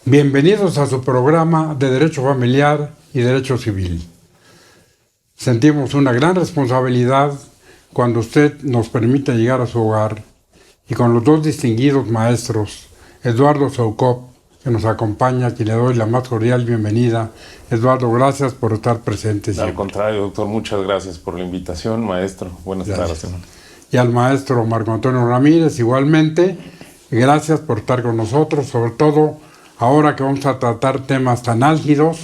Bienvenidos a su programa de Derecho Familiar y Derecho Civil. Sentimos una gran responsabilidad cuando usted nos permite llegar a su hogar y con los dos distinguidos maestros, Eduardo Soukup, que nos acompaña, a quien le doy la más cordial bienvenida. Eduardo, gracias por estar presente siempre. Al contrario, doctor, muchas gracias por la invitación, maestro. Buenas tardes. Y al maestro Marco Antonio Ramírez, igualmente, gracias por estar con nosotros, sobre todo ahora que vamos a tratar temas tan álgidos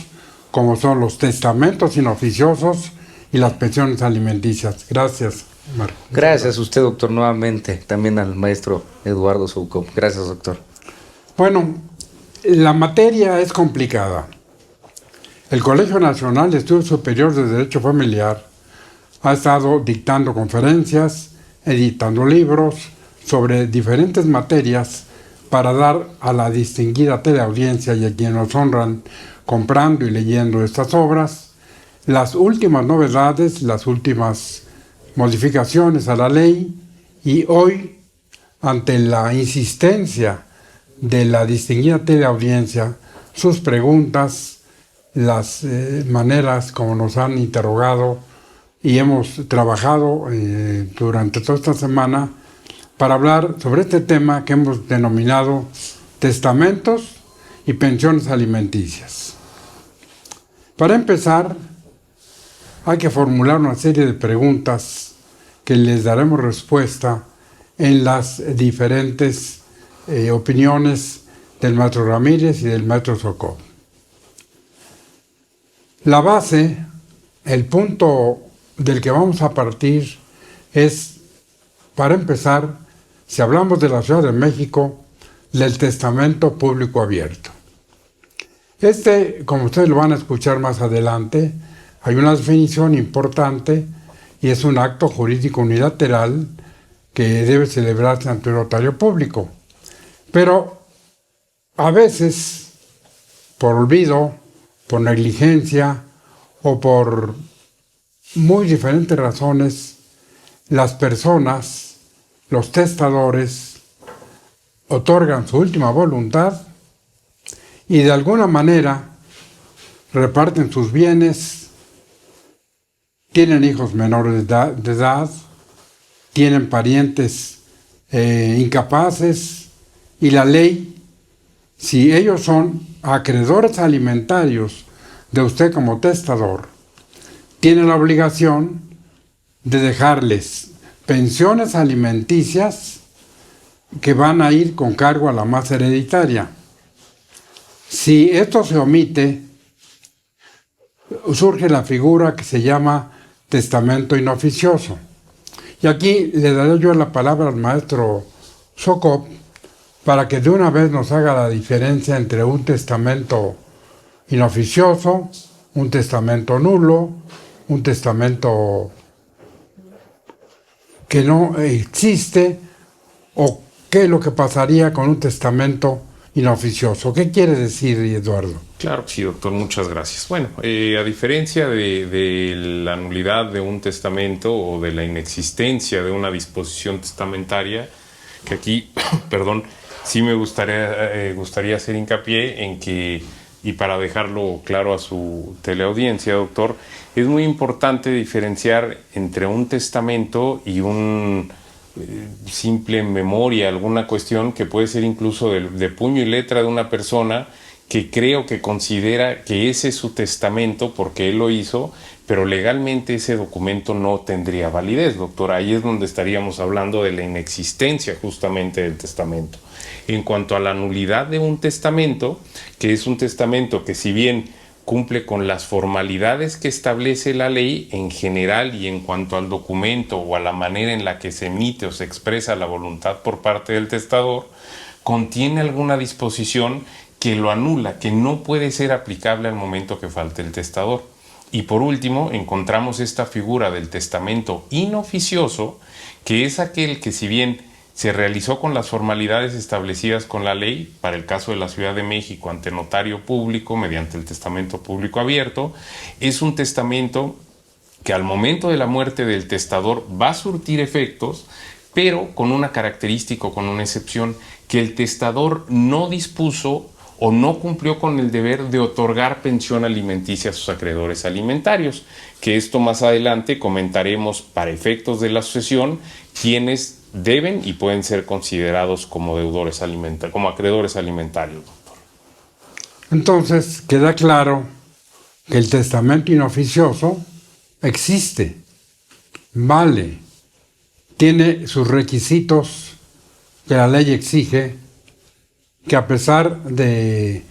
como son los testamentos inoficiosos y las pensiones alimenticias. Gracias, Marco. Gracias a usted, doctor, nuevamente. También al maestro Eduardo Soukup. Gracias, doctor. Bueno, la materia es complicada. El Colegio Nacional de Estudios Superiores de Derecho Familiar ha estado dictando conferencias, editando libros sobre diferentes materias para dar a la distinguida teleaudiencia y a quienes nos honran comprando y leyendo estas obras las últimas novedades, las últimas modificaciones a la ley, y hoy, ante la insistencia de la distinguida teleaudiencia, sus preguntas, las maneras como nos han interrogado y hemos trabajado durante toda esta semana para hablar sobre este tema que hemos denominado testamentos y pensiones alimenticias. Para empezar, hay que formular una serie de preguntas que les daremos respuesta en las diferentes opiniones del maestro Ramírez y del maestro Soukup. La base, el punto del que vamos a partir es, para empezar, si hablamos de la Ciudad de México, del testamento público abierto. Como ustedes lo van a escuchar más adelante, hay una definición importante y es un acto jurídico unilateral que debe celebrarse ante un notario público. Pero a veces, por olvido, por negligencia o por muy diferentes razones, las personas, los testadores, otorgan su última voluntad y de alguna manera reparten sus bienes, tienen hijos menores de edad, tienen parientes incapaces, y la ley, si ellos son acreedores alimentarios de usted como testador, tiene la obligación de dejarles pensiones alimenticias que van a ir con cargo a la masa hereditaria. Si esto se omite, surge la figura que se llama testamento inoficioso. Y aquí le daré yo la palabra al maestro Soukup para que de una vez nos haga la diferencia entre un testamento inoficioso, un testamento nulo, un testamento que no existe, o qué es lo que pasaría con un testamento inoficioso. ¿Qué quiere decir, Eduardo? Claro que sí, doctor, muchas gracias. Bueno, a diferencia de la nulidad de un testamento o de la inexistencia de una disposición testamentaria, que aquí, perdón, sí me gustaría hacer hincapié en que, y para dejarlo claro a su teleaudiencia, doctor, es muy importante diferenciar entre un testamento y un simple memoria, alguna cuestión que puede ser incluso de puño y letra de una persona que creo que considera que ese es su testamento porque él lo hizo, pero legalmente ese documento no tendría validez, doctor. Ahí es donde estaríamos hablando de la inexistencia justamente del testamento. En cuanto a la nulidad de un testamento, que es un testamento que si bien cumple con las formalidades que establece la ley en general y en cuanto al documento o a la manera en la que se emite o se expresa la voluntad por parte del testador, contiene alguna disposición que lo anula, que no puede ser aplicable al momento que falte el testador. Y por último, encontramos esta figura del testamento inoficioso, que es aquel que si bien se realizó con las formalidades establecidas con la ley, para el caso de la Ciudad de México ante notario público mediante el testamento público abierto, es un testamento que al momento de la muerte del testador va a surtir efectos, pero con una característica o con una excepción, que el testador no dispuso o no cumplió con el deber de otorgar pensión alimenticia a sus acreedores alimentarios, que esto más adelante comentaremos para efectos de la sucesión quienes deben y pueden ser considerados como deudores alimentarios, como acreedores alimentarios, doctor. Entonces queda claro que el testamento inoficioso existe, vale, tiene sus requisitos que la ley exige, que a pesar de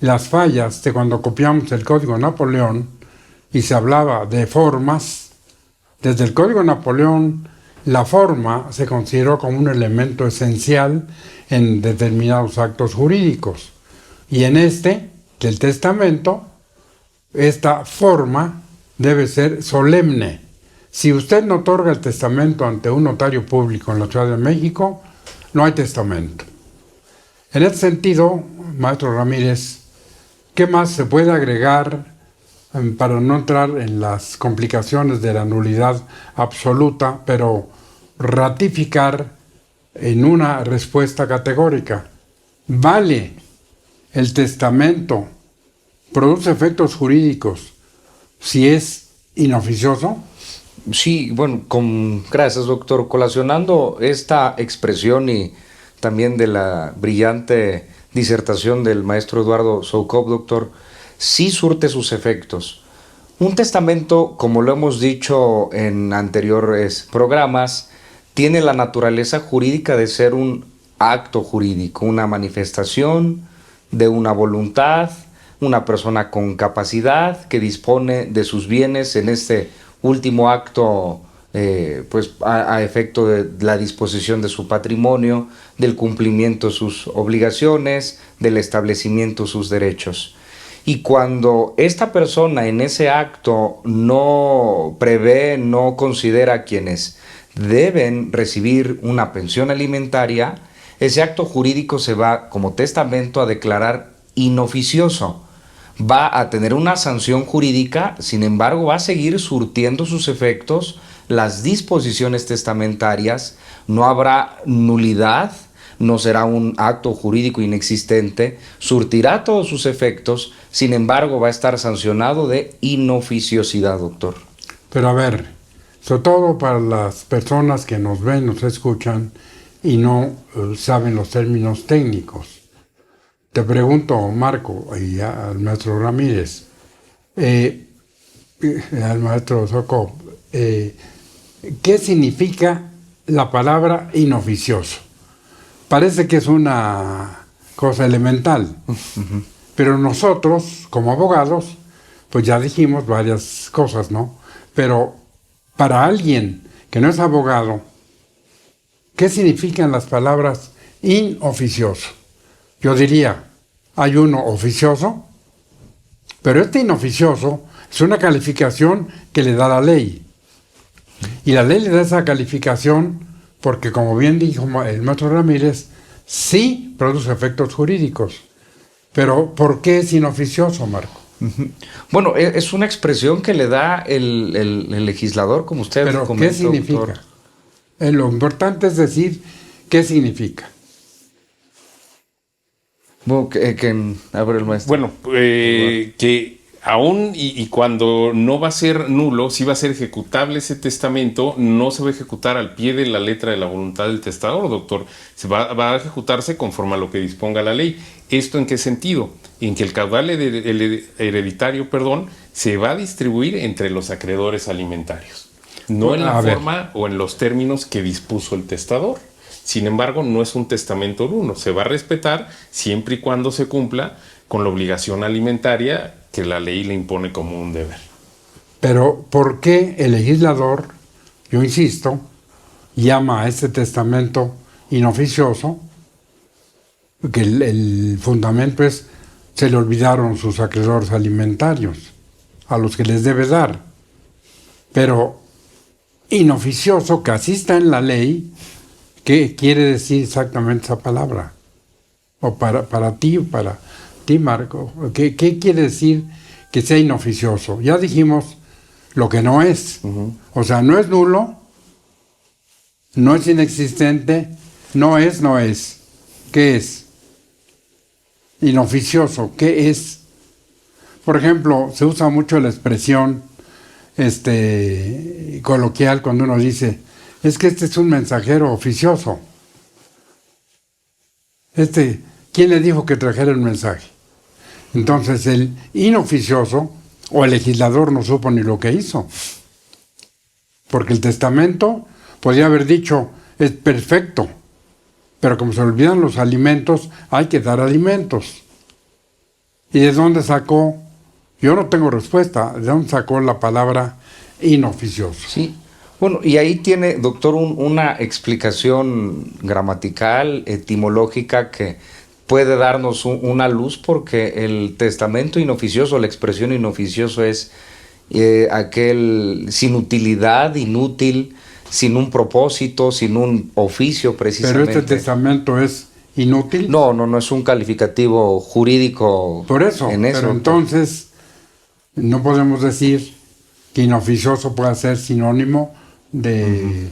las fallas de cuando copiamos el Código Napoleón y se hablaba de formas, desde el Código Napoleón la forma se consideró como un elemento esencial en determinados actos jurídicos. Y en del testamento, esta forma debe ser solemne. Si usted no otorga el testamento ante un notario público en la Ciudad de México, no hay testamento. En este sentido, maestro Ramírez, ¿qué más se puede agregar para no entrar en las complicaciones de la nulidad absoluta, pero ratificar en una respuesta categórica? ¿Vale el testamento, produce efectos jurídicos si es inoficioso? Sí, bueno, gracias, doctor. Colacionando esta expresión y también de la brillante disertación del maestro Eduardo Soukup, doctor, sí surte sus efectos. Un testamento, como lo hemos dicho en anteriores programas, tiene la naturaleza jurídica de ser un acto jurídico, una manifestación de una voluntad, una persona con capacidad que dispone de sus bienes en este último acto, pues a efecto de la disposición de su patrimonio, del cumplimiento de sus obligaciones, del establecimiento de sus derechos. Y cuando esta persona en ese acto no prevé, no considera quienes deben recibir una pensión alimentaria, ese acto jurídico se va como testamento a declarar inoficioso. Va a tener una sanción jurídica, sin embargo va a seguir surtiendo sus efectos las disposiciones testamentarias, no habrá nulidad, no será un acto jurídico inexistente, surtirá todos sus efectos, sin embargo va a estar sancionado de inoficiosidad, doctor. Pero a ver, sobre todo para las personas que nos ven, nos escuchan y no saben los términos técnicos. Te pregunto, Marco, y al maestro Ramírez, al maestro Soukup, ¿qué significa la palabra inoficioso? Parece que es una cosa elemental, pero nosotros, como abogados, pues ya dijimos varias cosas, ¿no? Pero para alguien que no es abogado, ¿qué significan las palabras inoficioso? Yo diría, hay uno oficioso, pero este inoficioso es una calificación que le da la ley. Y la ley le da esa calificación porque, como bien dijo el maestro Ramírez, sí produce efectos jurídicos. Pero, ¿por qué es inoficioso, Marco? Bueno, es una expresión que le da el legislador, como usted pero comentó, ¿qué significa? doctor. Lo importante es decir qué significa. Bueno, abre el maestro. Bueno, que aún y cuando no va a ser nulo, sí va a ser ejecutable ese testamento, no se va a ejecutar al pie de la letra de la voluntad del testador, doctor. Va a ejecutarse conforme a lo que disponga la ley. ¿Esto en qué sentido? En que el caudal hereditario, se va a distribuir entre los acreedores alimentarios. No en la forma o en los términos que dispuso el testador. Sin embargo, no es un testamento nulo. Se va a respetar siempre y cuando se cumpla con la obligación alimentaria que la ley le impone como un deber. Pero, ¿por qué el legislador, yo insisto, llama a este testamento inoficioso? Que el fundamento es, se le olvidaron sus acreedores alimentarios, a los que les debe dar. Pero, inoficioso, que así está en la ley, ¿qué quiere decir exactamente esa palabra? O para ti, Marco, ¿qué quiere decir que sea inoficioso? Ya dijimos lo que no es. O sea, no es nulo, no es inexistente, no es. ¿Qué es? inoficioso, ¿qué es? Por ejemplo, se usa mucho la expresión coloquial cuando uno dice, es que este es un mensajero oficioso. ¿Quién le dijo que trajera el mensaje? Entonces el inoficioso o el legislador no supo ni lo que hizo. Porque el testamento podría haber dicho, es perfecto, pero como se olvidan los alimentos, hay que dar alimentos. ¿Y de dónde sacó? Yo no tengo respuesta. ¿De dónde sacó la palabra inoficioso? Sí. Bueno, y ahí tiene, doctor, una explicación gramatical, etimológica, que puede darnos una luz, porque el testamento inoficioso, la expresión inoficioso es aquel sin utilidad, inútil, sin un propósito, sin un oficio precisamente. Pero este testamento es inútil. No es un calificativo jurídico. Por eso, en eso, pero entonces no podemos decir que inoficioso pueda ser sinónimo de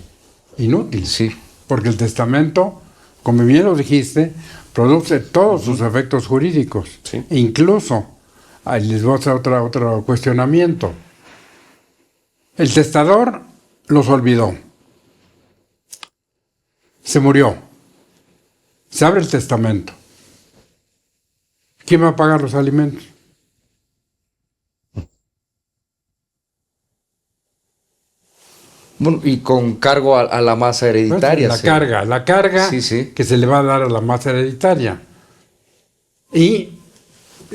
inútil. Sí. Porque el testamento, como bien lo dijiste, produce todos sus efectos jurídicos. Sí. Incluso, ahí les voy a hacer otro cuestionamiento. El testador los olvidó. Se murió. Se abre el testamento. ¿Quién va a pagar los alimentos? Bueno, y con cargo a la masa hereditaria. La carga Sí. que se le va a dar a la masa hereditaria. Y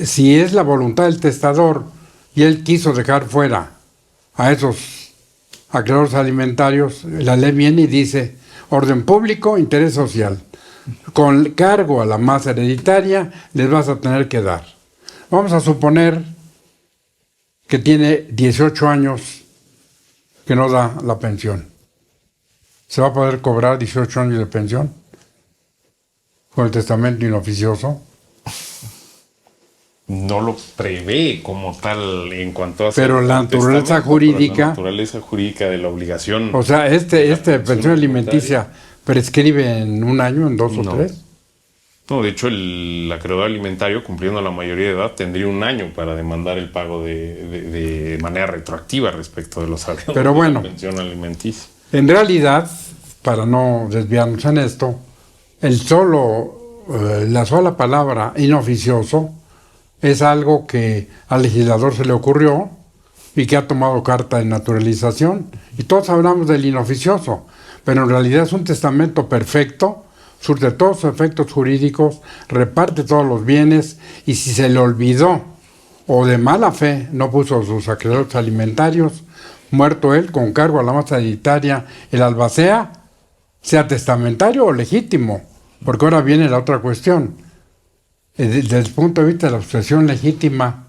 si es la voluntad del testador y él quiso dejar fuera a esos acreedores alimentarios, la ley viene y dice orden público, interés social. Con cargo a la masa hereditaria les vas a tener que dar. Vamos a suponer que tiene 18 años que no da la pensión. ¿Se va a poder cobrar 18 años de pensión con el testamento inoficioso? No lo prevé como tal en cuanto a... Pero la naturaleza jurídica... La naturaleza jurídica de la obligación... O sea, pensión alimenticia prescribe en un año, en 2 o 3. No, de hecho, el acreedor alimentario, cumpliendo la mayoría de edad, tendría un año para demandar el pago de manera retroactiva respecto de los acreedores. Pero bueno, de la pensión alimenticia. En realidad, para no desviarnos en esto, la sola palabra inoficioso es algo que al legislador se le ocurrió y que ha tomado carta de naturalización. Y todos hablamos del inoficioso, pero en realidad es un testamento perfecto, surte todos sus efectos jurídicos, reparte todos los bienes, y si se le olvidó o de mala fe no puso sus acreedores alimentarios, muerto él, con cargo a la masa hereditaria, el albacea, sea testamentario o legítimo, porque ahora viene la otra cuestión. Desde el punto de vista de la sucesión legítima,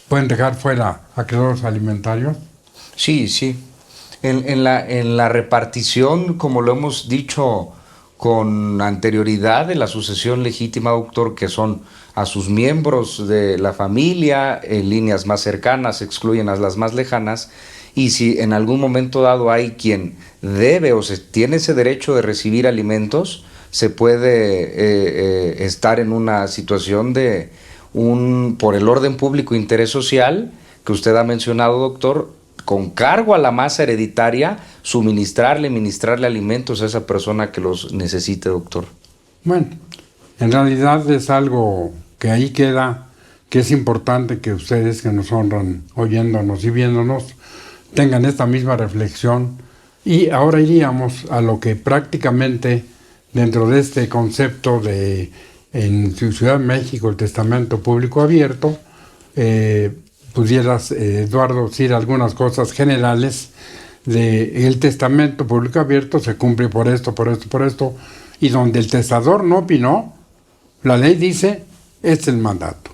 ¿pueden dejar fuera acreedores alimentarios? Sí. En la repartición, como lo hemos dicho con anterioridad, de la sucesión legítima, doctor, que son a sus miembros de la familia, en líneas más cercanas, excluyen a las más lejanas, y si en algún momento dado hay quien debe o tiene ese derecho de recibir alimentos, se puede estar en una situación de por el orden público e interés social, que usted ha mencionado, doctor, con cargo a la masa hereditaria, ministrarle alimentos a esa persona que los necesite, doctor. Bueno, en realidad es algo que ahí queda, que es importante que ustedes que nos honran oyéndonos y viéndonos tengan esta misma reflexión. Y ahora iríamos a lo que prácticamente dentro de este concepto de en Ciudad de México el testamento público abierto, pudieras, Eduardo, decir algunas cosas generales de el testamento público abierto se cumple por esto, y donde el testador no opinó, la ley dice, este es el mandato.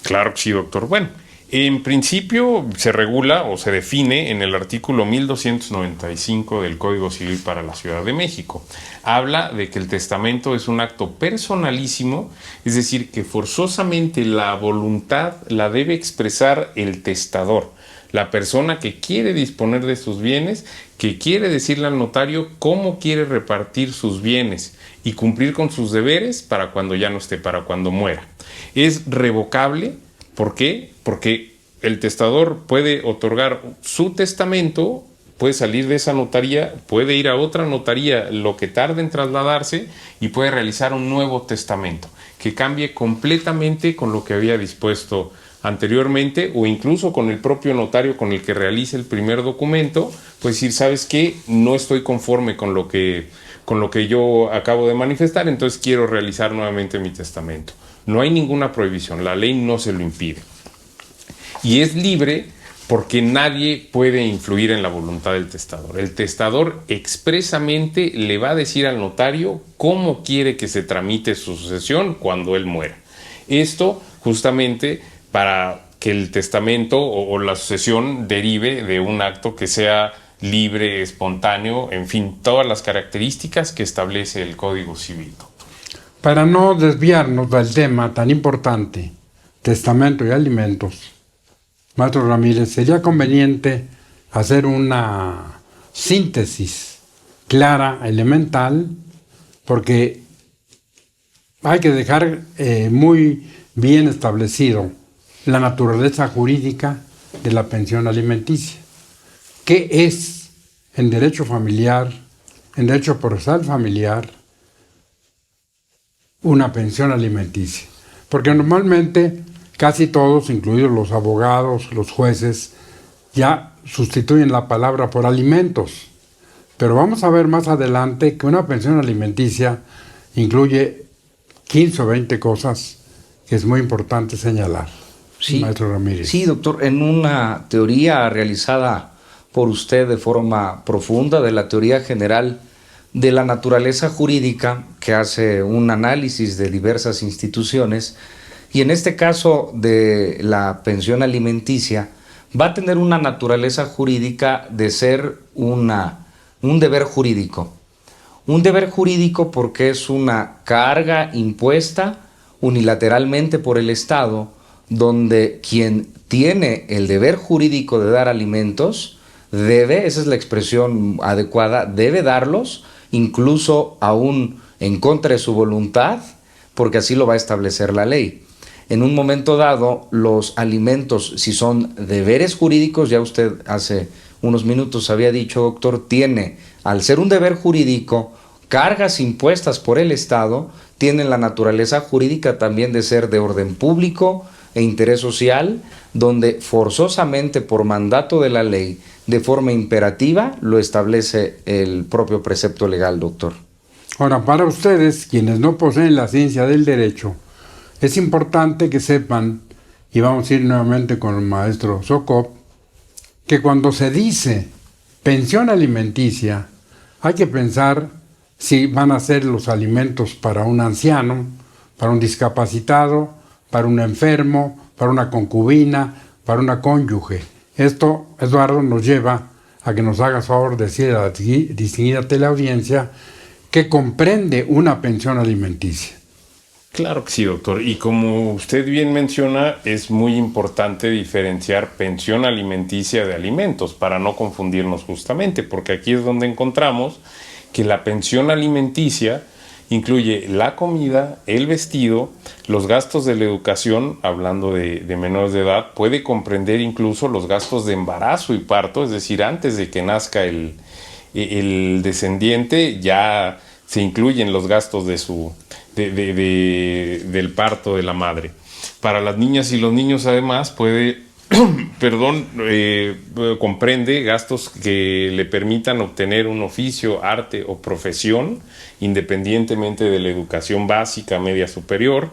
Claro que sí, doctor. Bueno, en principio se regula o se define en el artículo 1295 del Código Civil para la Ciudad de México. Habla de que el testamento es un acto personalísimo, es decir, que forzosamente la voluntad la debe expresar el testador. la persona que quiere disponer de sus bienes, que quiere decirle al notario cómo quiere repartir sus bienes y cumplir con sus deberes para cuando ya no esté, para cuando muera. Es revocable. ¿Por qué? Porque el testador puede otorgar su testamento, puede salir de esa notaría, puede ir a otra notaría lo que tarde en trasladarse y puede realizar un nuevo testamento que cambie completamente con lo que había dispuesto anteriormente, o incluso con el propio notario con el que realice el primer documento, pues decir, ¿sabes qué? No estoy conforme con lo que yo acabo de manifestar, entonces quiero realizar nuevamente mi testamento. No hay ninguna prohibición, la ley no se lo impide. Y es libre porque nadie puede influir en la voluntad del testador. El testador expresamente le va a decir al notario cómo quiere que se tramite su sucesión cuando él muera. Esto justamente para que el testamento o la sucesión derive de un acto que sea libre, espontáneo, en fin, todas las características que establece el Código Civil. Para no desviarnos del tema tan importante, testamento y alimentos, maestro Ramírez, sería conveniente hacer una síntesis clara, elemental, porque hay que dejar muy bien establecido la naturaleza jurídica de la pensión alimenticia. ¿Qué es en derecho familiar, en derecho procesal familiar, una pensión alimenticia? Porque normalmente casi todos, incluidos los abogados, los jueces, ya sustituyen la palabra por alimentos. Pero vamos a ver más adelante que una pensión alimenticia incluye 15 o 20 cosas que es muy importante señalar. Sí, maestro Ramírez. Sí, doctor, en una teoría realizada por usted de forma profunda de la teoría general de la naturaleza jurídica, que hace un análisis de diversas instituciones, y en este caso de la pensión alimenticia, va a tener una naturaleza jurídica de ser un deber jurídico. Un deber jurídico porque es una carga impuesta unilateralmente por el Estado, donde quien tiene el deber jurídico de dar alimentos debe, esa es la expresión adecuada, debe darlos, incluso aún en contra de su voluntad, porque así lo va a establecer la ley. En un momento dado, los alimentos, si son deberes jurídicos, ya usted hace unos minutos había dicho, doctor, tiene, al ser un deber jurídico, cargas impuestas por el Estado, tienen la naturaleza jurídica también de ser de orden público e interés social, donde forzosamente por mandato de la ley, de forma imperativa, lo establece el propio precepto legal, doctor. Ahora, para ustedes, quienes no poseen la ciencia del derecho, es importante que sepan, y vamos a ir nuevamente con el maestro Sokop, que cuando se dice pensión alimenticia, hay que pensar si van a ser los alimentos para un anciano, para un discapacitado, para un enfermo, para una concubina, para una cónyuge. Esto, Eduardo, nos lleva a que nos hagas favor de decir a la distinguida teleaudiencia que comprende una pensión alimenticia. Claro que sí, doctor. Y como usted bien menciona, es muy importante diferenciar pensión alimenticia de alimentos para no confundirnos justamente, porque aquí es donde encontramos que la pensión alimenticia incluye la comida, el vestido, los gastos de la educación, hablando de menores de edad, puede comprender incluso los gastos de embarazo y parto, es decir, antes de que nazca el descendiente, ya se incluyen los gastos del parto de la madre. Para las niñas y los niños, además, comprende gastos que le permitan obtener un oficio, arte o profesión, independientemente de la educación básica, media, superior.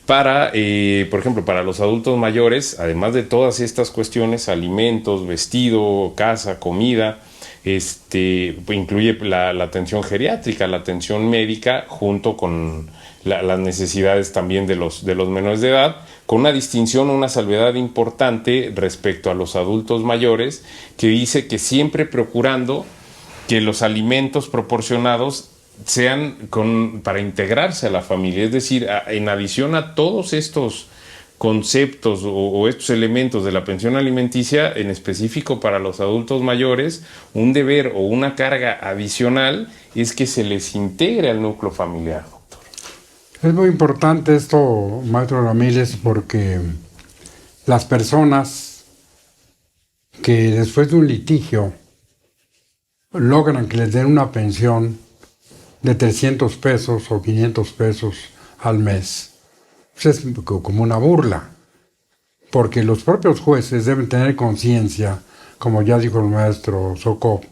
Por ejemplo, para los adultos mayores, además de todas estas cuestiones, alimentos, vestido, casa, comida, incluye la atención geriátrica, la atención médica, junto con las necesidades también de los menores de edad, con una distinción, una salvedad importante respecto a los adultos mayores, que dice que siempre procurando que los alimentos proporcionados sean para integrarse a la familia, es decir, en adición a todos estos conceptos o estos elementos de la pensión alimenticia, en específico para los adultos mayores, un deber o una carga adicional es que se les integre al núcleo familiar, doctor. Es muy importante esto, maestro Ramírez, porque las personas que después de un litigio logran que les den una pensión de 300 pesos o 500 pesos al mes, pues es como una burla, porque los propios jueces deben tener conciencia, como ya dijo el maestro Socop,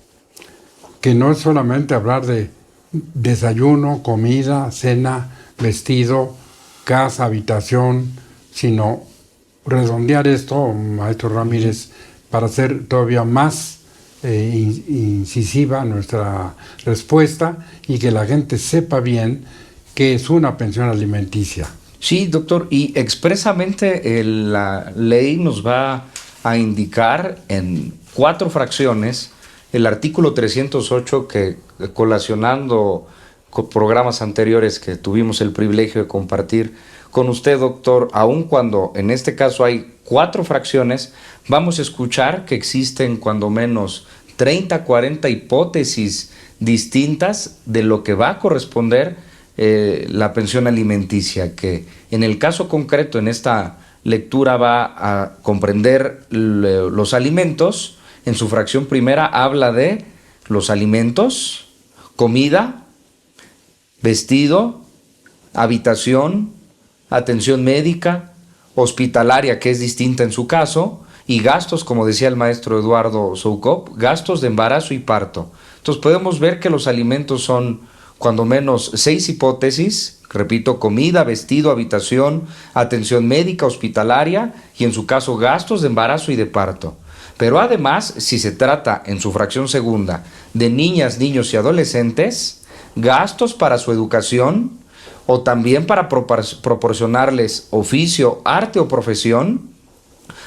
que no es solamente hablar de desayuno, comida, cena, vestido, casa, habitación, sino redondear esto, maestro Ramírez, para hacer todavía más incisiva nuestra respuesta y que la gente sepa bien qué es una pensión alimenticia. Sí, doctor, y expresamente la ley nos va a indicar en 4 fracciones el artículo 308 que, colacionando con programas anteriores que tuvimos el privilegio de compartir con usted, doctor, aun cuando en este caso hay 4 fracciones, vamos a escuchar que existen cuando menos 30, 40 hipótesis distintas de lo que va a corresponder la pensión alimenticia, que en el caso concreto en esta lectura va a comprender los alimentos. En su fracción primera habla de los alimentos, comida, vestido, habitación, atención médica, hospitalaria, que es distinta en su caso, y gastos, como decía el maestro Eduardo Soucop, gastos de embarazo y parto. Entonces podemos ver que los alimentos son cuando menos 6 hipótesis, repito, comida, vestido, habitación, atención médica, hospitalaria y en su caso gastos de embarazo y de parto. Pero además, si se trata en su fracción segunda de niñas, niños y adolescentes, gastos para su educación o también para proporcionarles oficio, arte o profesión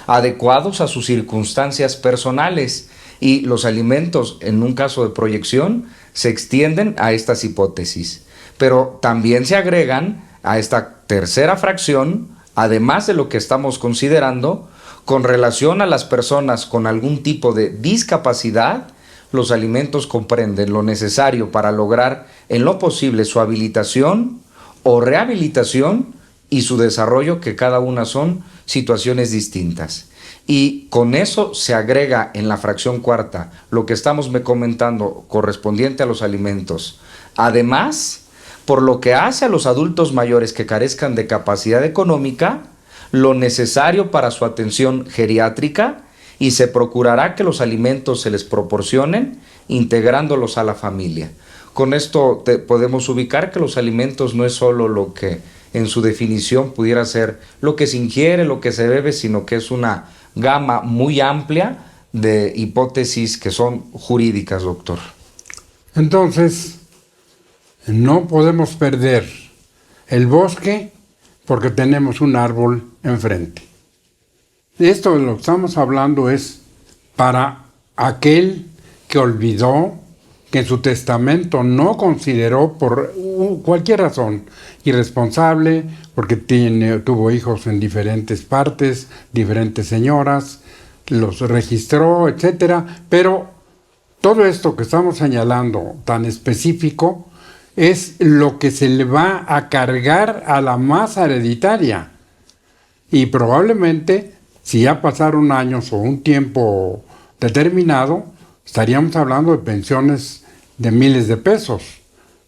adecuados a sus circunstancias personales, y los alimentos en un caso de proyección se extienden a estas hipótesis. Pero también se agregan a esta tercera fracción, además de lo que estamos considerando, con relación a las personas con algún tipo de discapacidad. Los alimentos comprenden lo necesario para lograr en lo posible su habilitación o rehabilitación y su desarrollo, que cada una son situaciones distintas. Y con eso se agrega en la fracción cuarta lo que estamos comentando correspondiente a los alimentos. Además, por lo que hace a los adultos mayores que carezcan de capacidad económica, lo necesario para su atención geriátrica, y se procurará que los alimentos se les proporcionen integrándolos a la familia. Con esto podemos ubicar que los alimentos no es solo lo que en su definición pudiera ser lo que se ingiere, lo que se bebe, sino que es una gama muy amplia de hipótesis que son jurídicas, doctor. Entonces, no podemos perder el bosque porque tenemos un árbol enfrente. Esto de lo que estamos hablando es para aquel que olvidó, que en su testamento no consideró por cualquier razón, irresponsable, porque tuvo hijos en diferentes partes, diferentes señoras, los registró, etcétera. Pero todo esto que estamos señalando tan específico es lo que se le va a cargar a la masa hereditaria. Y probablemente, si ya pasaron años o un tiempo determinado, estaríamos hablando de pensiones de miles de pesos.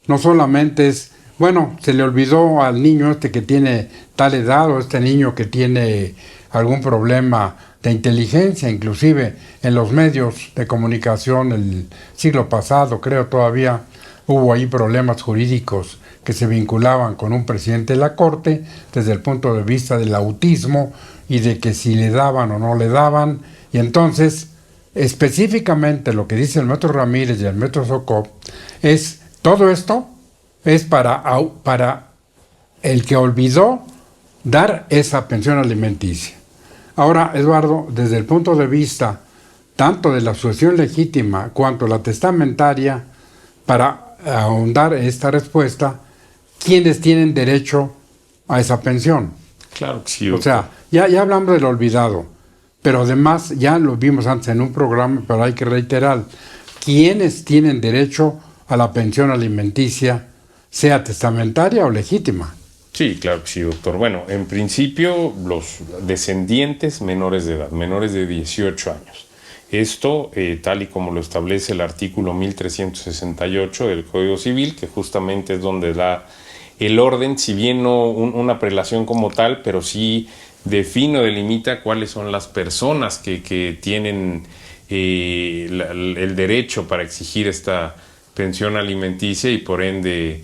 No solamente es, bueno, se le olvidó al niño este que tiene tal edad, o este niño que tiene algún problema de inteligencia. Inclusive en los medios de comunicación el siglo pasado, creo todavía, hubo ahí problemas jurídicos que se vinculaban con un presidente de la Corte desde el punto de vista del autismo y de que si le daban o no le daban. Y entonces, específicamente lo que dice el maestro Ramírez y el maestro Socop es, todo esto es para el que olvidó dar esa pensión alimenticia. Ahora, Eduardo, desde el punto de vista tanto de la sucesión legítima cuanto la testamentaria, para ahondar esta respuesta, ¿quiénes tienen derecho a esa pensión? Claro que sí, O doctor. sea, ya hablamos del olvidado, pero además ya lo vimos antes en un programa, pero hay que reiterar, ¿quiénes tienen derecho a la pensión alimenticia, sea testamentaria o legítima? Sí, claro que sí, doctor. Bueno, en principio, los descendientes menores de edad, menores de 18 años. Esto, tal y como lo establece el artículo 1368 del Código Civil, que justamente es donde da el orden, si bien no una prelación como tal, pero sí define o delimita cuáles son las personas que tienen el derecho para exigir esta pensión alimenticia y por ende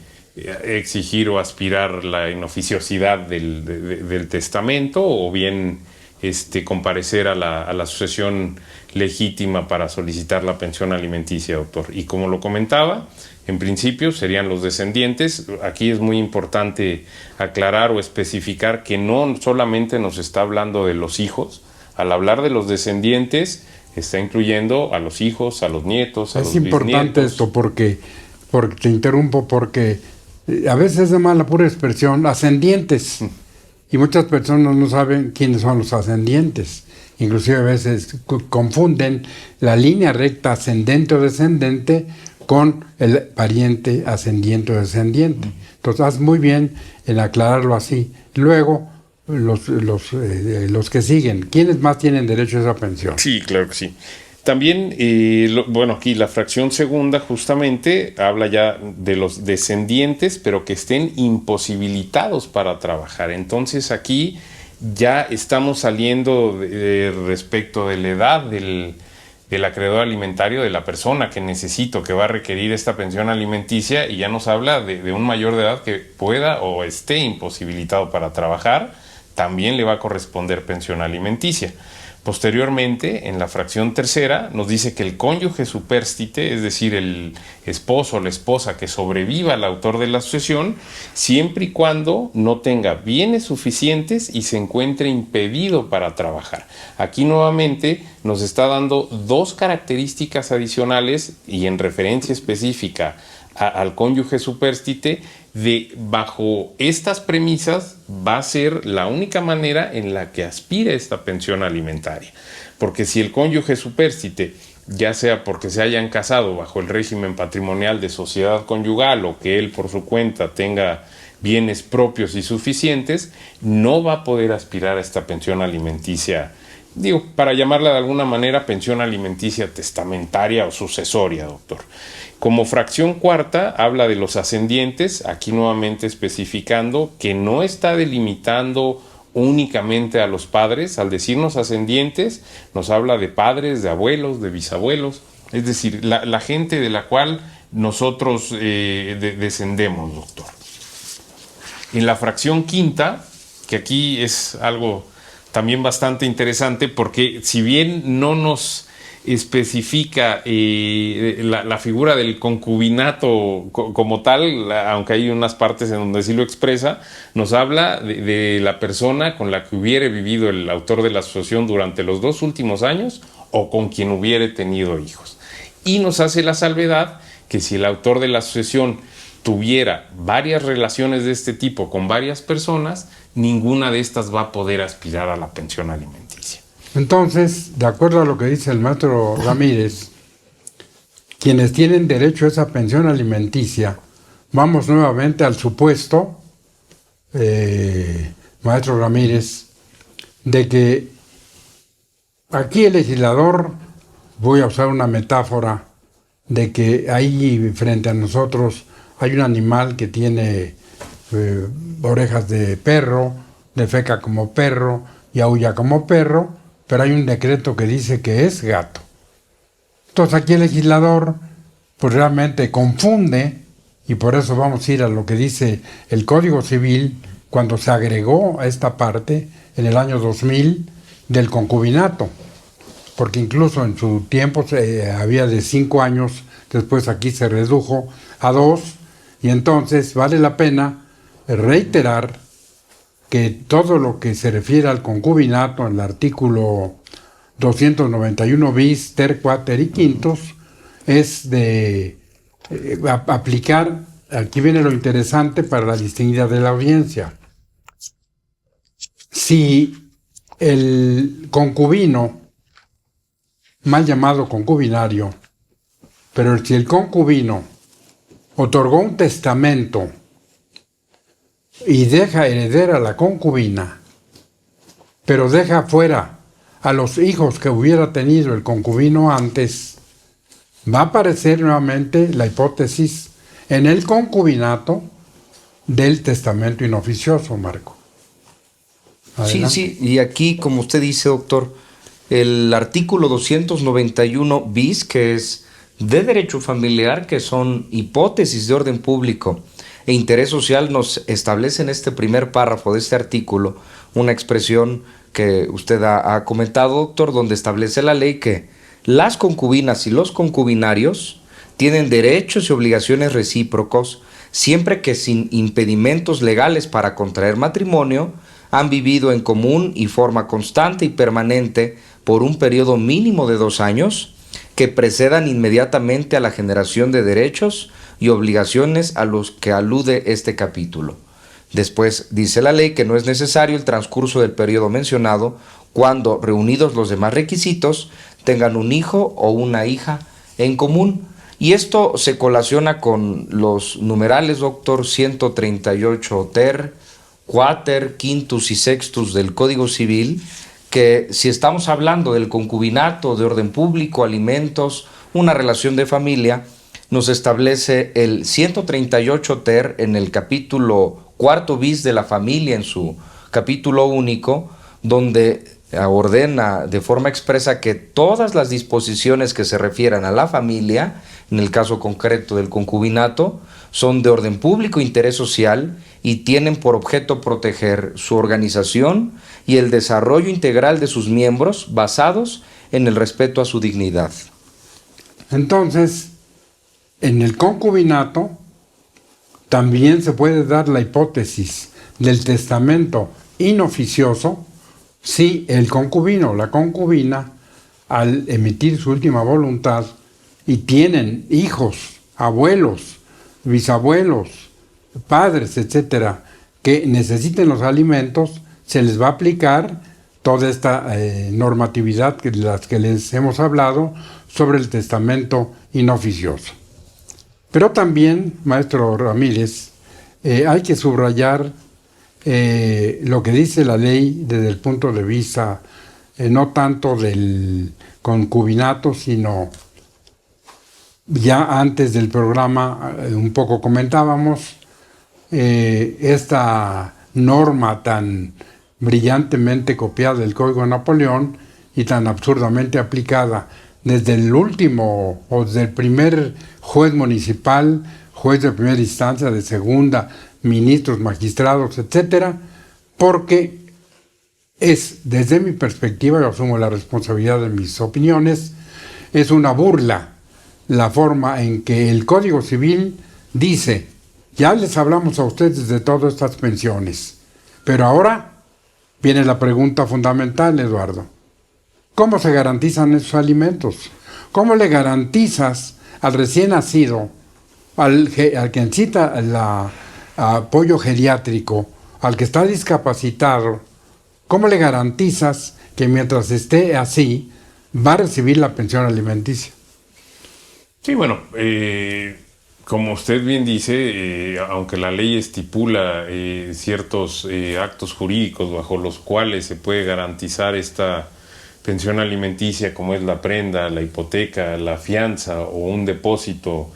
exigir o aspirar la inoficiosidad del testamento o bien comparecer a la sucesión legítima para solicitar la pensión alimenticia, doctor. Y como lo comentaba, en principio serían los descendientes. Aquí es muy importante aclarar o especificar que no solamente nos está hablando de los hijos. Al hablar de los descendientes, está incluyendo a los hijos, a los nietos, a los bisnietos. Es importante esto porque te interrumpo, porque a veces es de mala pura expresión, ascendientes. Y muchas personas no saben quiénes son los ascendientes. Inclusive a veces confunden la línea recta ascendente o descendente con el pariente ascendiente o descendiente. Entonces, haz muy bien en aclararlo así. Luego, los que siguen, ¿quiénes más tienen derecho a esa pensión? Sí, claro que sí. También, bueno, aquí la fracción segunda justamente habla ya de los descendientes, pero que estén imposibilitados para trabajar. Entonces aquí ya estamos saliendo respecto de la edad del acreedor alimentario, de la persona que necesito, que va a requerir esta pensión alimenticia, y ya nos habla de un mayor de edad que pueda o esté imposibilitado para trabajar, también le va a corresponder pensión alimenticia. Posteriormente, en la fracción tercera, nos dice que el cónyuge supérstite, es decir, el esposo o la esposa que sobreviva al autor de la sucesión, siempre y cuando no tenga bienes suficientes y se encuentre impedido para trabajar. Aquí nuevamente nos está dando dos características adicionales y en referencia específica al cónyuge supérstite, de bajo estas premisas va a ser la única manera en la que aspire esta pensión alimentaria. Porque si el cónyuge supérstite, ya sea porque se hayan casado bajo el régimen patrimonial de sociedad conyugal o que él por su cuenta tenga bienes propios y suficientes, no va a poder aspirar a esta pensión alimenticia, digo, para llamarla de alguna manera pensión alimenticia testamentaria o sucesoria, doctor. Como fracción cuarta habla de los ascendientes, aquí nuevamente especificando que no está delimitando únicamente a los padres. Al decirnos ascendientes nos habla de padres, de abuelos, de bisabuelos, es decir, la gente de la cual nosotros descendemos, doctor. En la fracción quinta, que aquí es algo también bastante interesante, porque si bien no nos especifica la figura del concubinato como tal, aunque hay unas partes en donde sí lo expresa, nos habla de la persona con la que hubiere vivido el autor de la asociación durante los 2 últimos años o con quien hubiere tenido hijos. Y nos hace la salvedad que si el autor de la asociación tuviera varias relaciones de este tipo con varias personas, ninguna de estas va a poder aspirar a la pensión alimenticia. Entonces, de acuerdo a lo que dice el maestro Ramírez, quienes tienen derecho a esa pensión alimenticia, vamos nuevamente al supuesto, maestro Ramírez, de que aquí el legislador, voy a usar una metáfora, de que ahí frente a nosotros hay un animal que tiene orejas de perro, defeca como perro y aúlla como perro, pero hay un decreto que dice que es gato. Entonces aquí el legislador pues realmente confunde, y por eso vamos a ir a lo que dice el Código Civil cuando se agregó a esta parte en el año 2000 del concubinato, porque incluso en su tiempo había de 5 años, después aquí se redujo a 2, y entonces vale la pena reiterar que todo lo que se refiere al concubinato en el artículo 291 bis, ter, quater y quintos es de aplicar, aquí viene lo interesante para la distinguida de la audiencia. si el concubino, mal llamado concubinario, pero si el concubino otorgó un testamento y deja heredera a la concubina, pero deja fuera a los hijos que hubiera tenido el concubino antes, va a aparecer nuevamente la hipótesis en el concubinato del testamento inoficioso, Marco. Adelante. Sí, y aquí, como usted dice, doctor, el artículo 291 bis, que es de derecho familiar, que son hipótesis de orden público e interés social, nos establece en este primer párrafo de este artículo una expresión que usted ha comentado, doctor, donde establece la ley que las concubinas y los concubinarios tienen derechos y obligaciones recíprocos siempre que sin impedimentos legales para contraer matrimonio han vivido en común y forma constante y permanente por un periodo mínimo de 2 años que precedan inmediatamente a la generación de derechos y obligaciones a los que alude este capítulo. Después dice la ley que no es necesario el transcurso del periodo mencionado cuando, reunidos los demás requisitos, tengan un hijo o una hija en común. Y esto se colaciona con los numerales, doctor, 138 ter, quater, quintus y sextus del Código Civil, que si estamos hablando del concubinato, de orden público, alimentos, una relación de familia, nos establece el 138 ter en el capítulo cuarto bis de la familia, en su capítulo único, donde ordena de forma expresa que todas las disposiciones que se refieran a la familia, en el caso concreto del concubinato, son de orden público e interés social y tienen por objeto proteger su organización y el desarrollo integral de sus miembros basados en el respeto a su dignidad. Entonces, en el concubinato también se puede dar la hipótesis del testamento inoficioso si el concubino o la concubina, al emitir su última voluntad y tienen hijos, abuelos, bisabuelos, padres, etcétera, que necesiten los alimentos, se les va a aplicar toda esta normatividad de las que les hemos hablado sobre el testamento inoficioso. Pero también, maestro Ramírez, hay que subrayar lo que dice la ley desde el punto de vista no tanto del concubinato, sino ya antes del programa un poco comentábamos esta norma tan brillantemente copiada del Código de Napoleón y tan absurdamente aplicada desde el último o desde el primer juez municipal, juez de primera instancia, de segunda, ministros, magistrados, etcétera, porque es, desde mi perspectiva, yo asumo la responsabilidad de mis opiniones, es una burla la forma en que el Código Civil dice: ya les hablamos a ustedes de todas estas pensiones, pero ahora viene la pregunta fundamental, Eduardo. ¿Cómo se garantizan esos alimentos? ¿Cómo le garantizas al recién nacido, al que necesita el apoyo geriátrico, al que está discapacitado, cómo le garantizas que mientras esté así va a recibir la pensión alimenticia? Sí, bueno, como usted bien dice, aunque la ley estipula ciertos actos jurídicos bajo los cuales se puede garantizar esta pensión alimenticia, como es la prenda, la hipoteca, la fianza o un depósito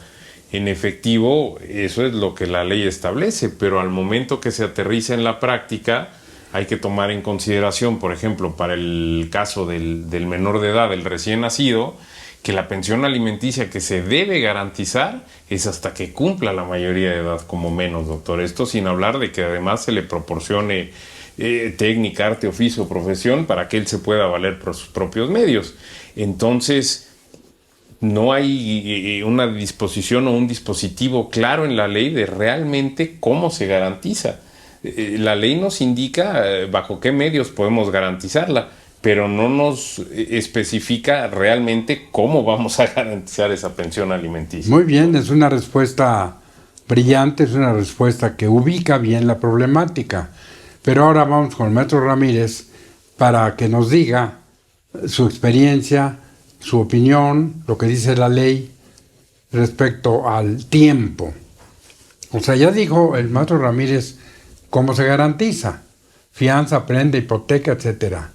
en efectivo, eso es lo que la ley establece, pero al momento que se aterriza en la práctica hay que tomar en consideración, por ejemplo, para el caso del menor de edad, el recién nacido, que la pensión alimenticia que se debe garantizar es hasta que cumpla la mayoría de edad, como menos, doctor. Esto sin hablar de que además se le proporcione técnica, arte, oficio, profesión para que él se pueda valer por sus propios medios. Entonces, no hay una disposición o un dispositivo claro en la ley de realmente cómo se garantiza. La ley nos indica bajo qué medios podemos garantizarla, pero no nos especifica realmente cómo vamos a garantizar esa pensión alimenticia. Muy bien, es una respuesta brillante, es una respuesta que ubica bien la problemática. Pero ahora vamos con el maestro Ramírez para que nos diga su experiencia, su opinión, lo que dice la ley respecto al tiempo. O sea, ya dijo el maestro Ramírez cómo se garantiza: fianza, prenda, hipoteca, etcétera.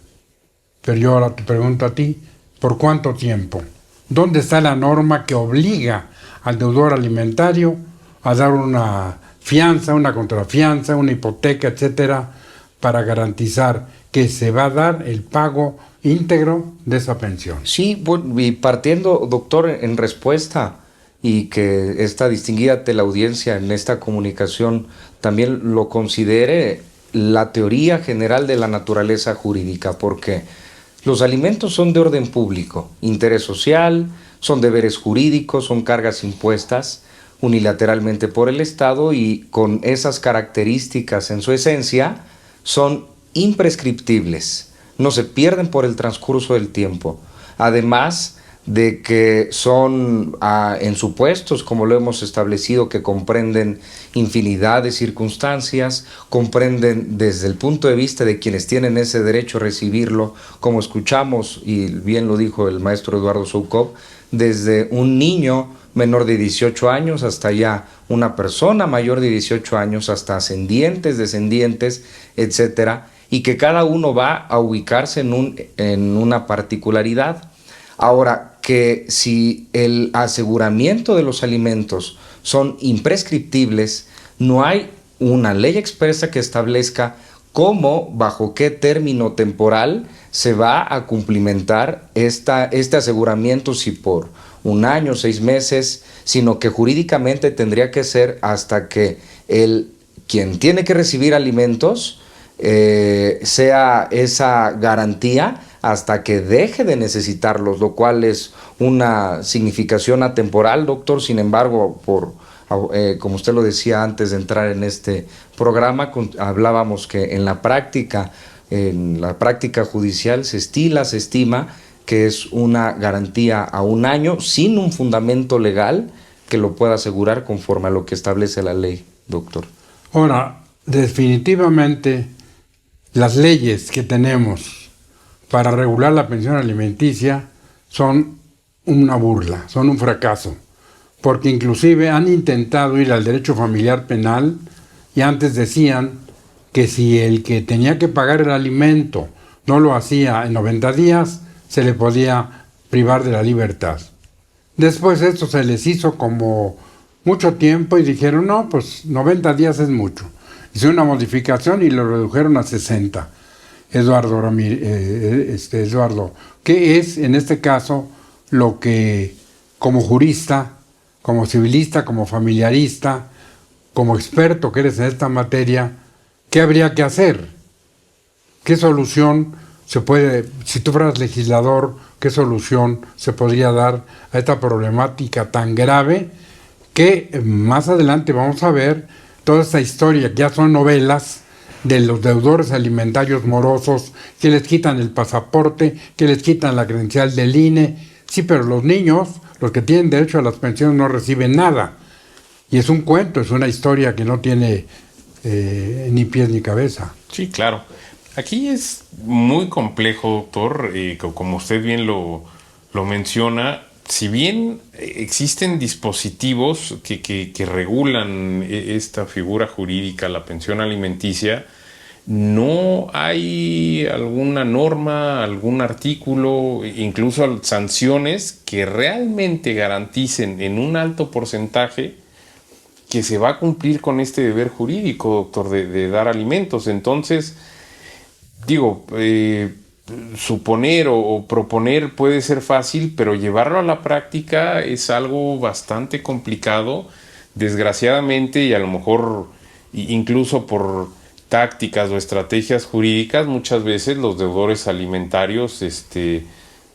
Pero yo ahora te pregunto a ti, ¿por cuánto tiempo? ¿Dónde está la norma que obliga al deudor alimentario a dar una fianza, una contrafianza, una hipoteca, etcétera, para garantizar que se va a dar el pago íntegro de esa pensión? Sí, bueno, y partiendo, doctor, en respuesta, y que esta distinguida teleaudiencia en esta comunicación también lo considere, la teoría general de la naturaleza jurídica, porque los alimentos son de orden público, interés social, son deberes jurídicos, son cargas impuestas unilateralmente por el Estado, y con esas características en su esencia son imprescriptibles, no se pierden por el transcurso del tiempo. Además de que son en supuestos, como lo hemos establecido, que comprenden infinidad de circunstancias, comprenden desde el punto de vista de quienes tienen ese derecho a recibirlo, como escuchamos, y bien lo dijo el maestro Eduardo Soukup, desde un niño menor de 18 años hasta ya una persona mayor de 18 años, hasta ascendientes, descendientes, etcétera, y que cada uno va a ubicarse en una particularidad. Ahora, que si el aseguramiento de los alimentos son imprescriptibles, no hay una ley expresa que establezca cómo, bajo qué término temporal se va a cumplimentar este aseguramiento, si por un año, 6 meses, sino que jurídicamente tendría que ser hasta que quien tiene que recibir alimentos sea esa garantía hasta que deje de necesitarlos, lo cual es una significación atemporal, doctor. Sin embargo, como usted lo decía antes de entrar en este programa, hablábamos que en la práctica judicial se estima que es una garantía a un año sin un fundamento legal que lo pueda asegurar conforme a lo que establece la ley, doctor. Ahora, definitivamente las leyes que tenemos para regular la pensión alimenticia son una burla, son un fracaso, porque inclusive han intentado ir al derecho familiar penal y antes decían que si el que tenía que pagar el alimento no lo hacía en 90 días, se le podía privar de la libertad. Después esto se les hizo como mucho tiempo y dijeron, no, pues 90 días es mucho. Hizo una modificación y lo redujeron a 60. Eduardo Ramírez, Eduardo, ¿qué es en este caso lo que como jurista, como civilista, como familiarista, como experto que eres en esta materia, qué habría que hacer? ¿Qué solución se puede, si tú fueras legislador, qué solución se podría dar a esta problemática tan grave que más adelante vamos a ver toda esta historia, que ya son novelas de los deudores alimentarios morosos, que les quitan el pasaporte, que les quitan la credencial del INE? Sí, pero los niños, los que tienen derecho a las pensiones, no reciben nada. Y es un cuento, es una historia que no tiene ni pies ni cabeza. Sí, claro. Aquí es muy complejo, doctor, como usted bien lo menciona. Si bien existen dispositivos que regulan esta figura jurídica, la pensión alimenticia, no hay alguna norma, algún artículo, incluso sanciones que realmente garanticen en un alto porcentaje que se va a cumplir con este deber jurídico, doctor, de dar alimentos. Entonces, digo, suponer o proponer puede ser fácil, pero llevarlo a la práctica es algo bastante complicado, desgraciadamente, y a lo mejor incluso por tácticas o estrategias jurídicas, muchas veces los deudores alimentarios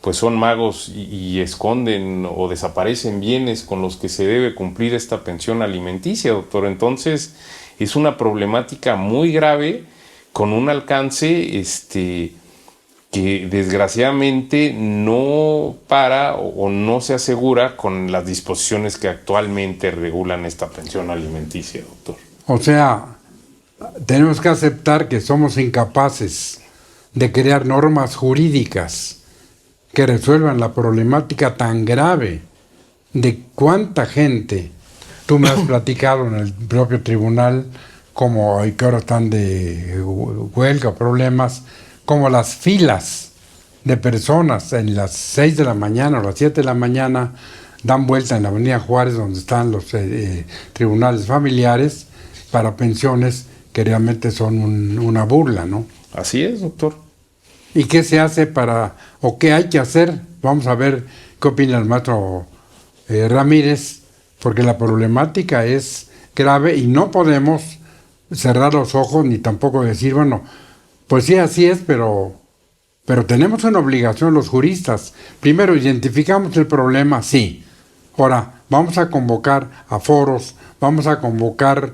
pues son magos y esconden o desaparecen bienes con los que se debe cumplir esta pensión alimenticia, doctor. Entonces es una problemática muy grave con un alcance que desgraciadamente no para o no se asegura con las disposiciones que actualmente regulan esta pensión alimenticia, doctor. O sea, tenemos que aceptar que somos incapaces de crear normas jurídicas que resuelvan la problemática tan grave de cuánta gente, tú me has platicado en el propio tribunal, como que ahora están de huelga, problemas, como las filas de personas en las 6 de la mañana o las 7 de la mañana dan vuelta en la Avenida Juárez, donde están los tribunales familiares, para pensiones que realmente son una burla, ¿no? Así es, doctor. ¿Y qué se hace o qué hay que hacer? Vamos a ver qué opina el maestro Ramírez, porque la problemática es grave y no podemos cerrar los ojos ni tampoco decir, bueno, pues sí, así es, pero tenemos una obligación los juristas. Primero, identificamos el problema, sí. Ahora, vamos a convocar a foros, vamos a convocar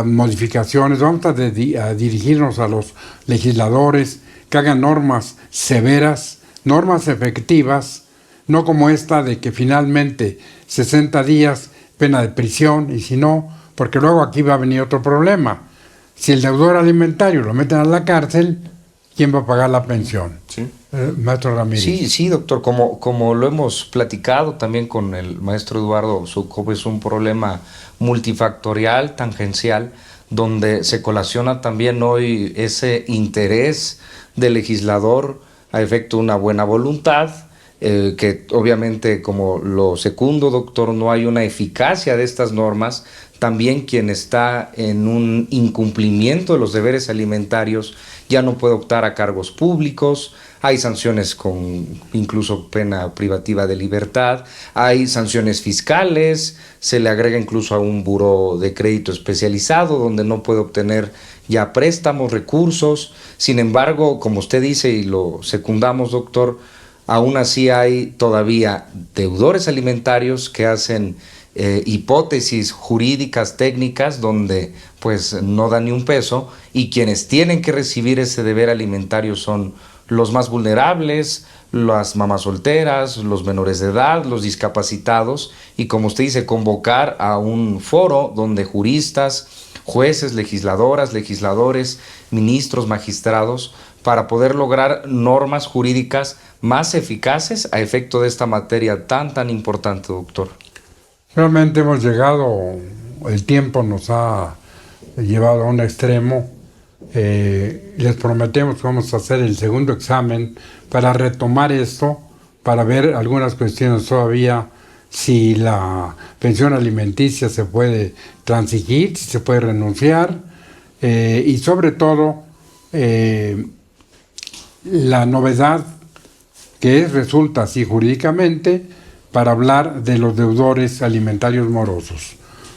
modificaciones, vamos a dirigirnos a los legisladores que hagan normas severas, normas efectivas, no como esta de que finalmente 60 días, pena de prisión, y si no, porque luego aquí va a venir otro problema. Si el deudor alimentario lo meten a la cárcel, ¿quién va a pagar la pensión? Sí. Maestro Ramírez. Sí, doctor, como lo hemos platicado también con el maestro Eduardo Soukup, es un problema multifactorial, tangencial, donde se colaciona también hoy ese interés del legislador a efecto de una buena voluntad, que obviamente, como lo secundo, doctor, no hay una eficacia de estas normas. También quien está en un incumplimiento de los deberes alimentarios ya no puede optar a cargos públicos, hay sanciones con incluso pena privativa de libertad, hay sanciones fiscales, se le agrega incluso a un buró de crédito especializado donde no puede obtener ya préstamos, recursos. Sin embargo, como usted dice y lo secundamos, doctor, aún así hay todavía deudores alimentarios que hacen hipótesis jurídicas, técnicas, donde pues no dan ni un peso, y quienes tienen que recibir ese deber alimentario son los más vulnerables, las mamás solteras, los menores de edad, los discapacitados, y como usted dice, convocar a un foro donde juristas, jueces, legisladoras, legisladores, ministros, magistrados, para poder lograr normas jurídicas más eficaces a efecto de esta materia tan importante, doctor. Realmente hemos llegado, el tiempo nos ha llevado a un extremo. Les prometemos que vamos a hacer el segundo examen para retomar esto, para ver algunas cuestiones todavía, si la pensión alimenticia se puede transigir, si se puede renunciar, y sobre todo la novedad que resulta así jurídicamente para hablar de los deudores alimentarios morosos.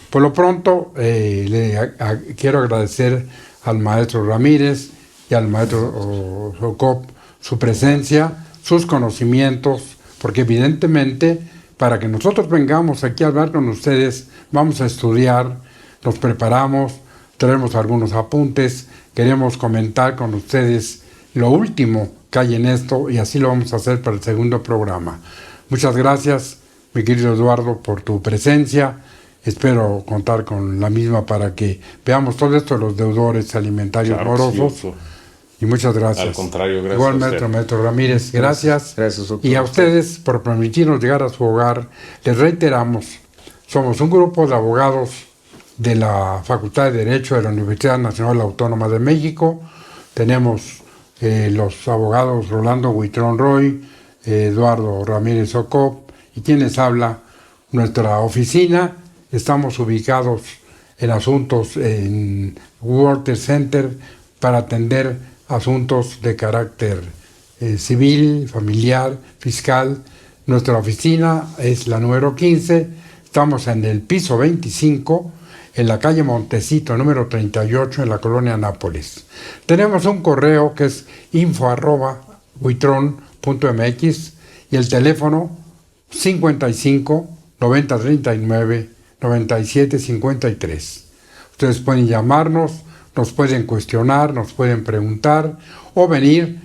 Por lo pronto, quiero agradecer al maestro Ramírez y al maestro Soukup su presencia, sus conocimientos, porque evidentemente para que nosotros vengamos aquí a hablar con ustedes, vamos a estudiar, nos preparamos, traemos algunos apuntes, queremos comentar con ustedes lo último que hay en esto, y así lo vamos a hacer para el segundo programa. Muchas gracias, mi querido Eduardo, por tu presencia. Espero contar con la misma para que veamos todo esto de los deudores alimentarios morosos. Sí, y muchas gracias. Al contrario, gracias. Igualmente, maestro Ramírez, gracias. Gracias, doctor. Y a ustedes por permitirnos llegar a su hogar. Les reiteramos, somos un grupo de abogados de la Facultad de Derecho de la Universidad Nacional Autónoma de México. Tenemos los abogados Rolando Huitrón Roy, Eduardo Ramírez Soukup, y quien les habla, nuestra oficina. Estamos ubicados en asuntos en World Trade Center para atender asuntos de carácter civil, familiar, fiscal. Nuestra oficina es la número 15, estamos en el piso 25, en la calle Montecito, número 38, en la colonia Nápoles. Tenemos un correo que es info@huitron.mx y el teléfono 55 90 39 97 53. Ustedes pueden llamarnos, nos pueden cuestionar, nos pueden preguntar o venir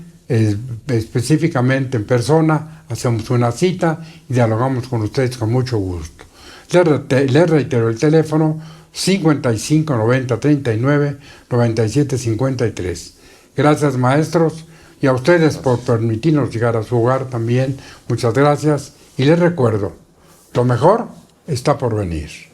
específicamente en persona, hacemos una cita y dialogamos con ustedes con mucho gusto. Les reitero el teléfono 55 90 39 97 53. Gracias, maestros, y a ustedes por permitirnos llegar a su hogar también. Muchas gracias, y les recuerdo, lo mejor está por venir.